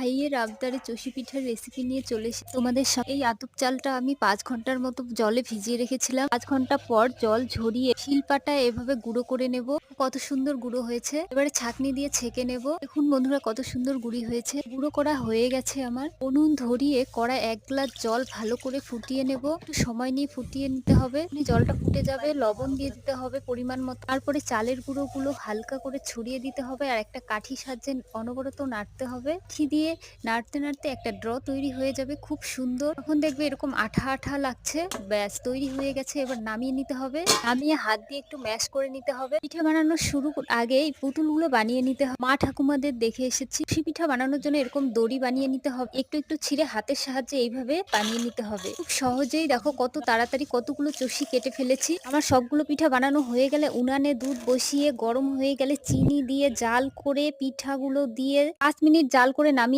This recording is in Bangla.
ভাইয়ের আবদারে চষি পিঠার রেসিপি নিয়ে চলে এসেছি তোমাদের সাথে। এই আতপ চালটা আমি ৫ ঘন্টার মতো জলে ভিজিয়ে রেখেছিলাম। ৫ ঘন্টা পর জল ঝরিয়ে শিলপাটায় এভাবে গুঁড়ো করে নেব। কত সুন্দর গুঁড়ো হয়েছে। এবারে ছাঁকনি দিয়ে ছেঁকে নেব। দেখুন বন্ধুরা কত সুন্দর গুঁড়ি হয়েছে। গুঁড়ো করা হয়ে গেছে আমার। উনুন ধরিয়ে কড়ায় ১ গ্লাস জল ভালো করে ফুটিয়ে নেব। একটু সময় নিয়ে ফুটিয়ে নিতে হবে। জলটা ফুটে যাবে, লবণ দিয়ে দিতে হবে পরিমাণ মতো। তারপরে চালের গুঁড়োগুলো হালকা করে ছড়িয়ে দিতে হবে আর একটা কাঠি সাহায্যে অনবরত নাড়তে হবে। কাঠি দিয়ে নাড়তে নাড়তে একটা ড্র তৈরি হয়ে যাবে খুব সুন্দর। তখন দেখবে এরকম আঠা আঠা লাগছে, ব্যাস তৈরি হয়ে গেছে। এবার নামিয়ে নিতে হবে। নামিয়ে হাত দিয়ে একটু ম্যাশ করে নিতে হবে। পিঠা বানানো শুরু আগে এই পুতুলগুলো বানিয়ে নিতে হবে। মা ঠাকুমাদের দেখে এসেছি সি পিঠা বানানোর জন্য এরকম দড়ি বানিয়ে নিতে হবে। একটু একটু ছিঁড়ে হাতের সাহায্যে এইভাবে বানিয়ে নিতে হবে। খুব সহজেই দেখো কত তাড়াতাড়ি কতগুলো চষি কেটে ফেলেছি। আমার সবগুলো পিঠা বানানো হয়ে গেলে উনানে দুধ বসিয়ে গরম হয়ে গেলে চিনি দিয়ে জাল করে পিঠাগুলো দিয়ে ৫ মিনিট জাল করে নামিয়ে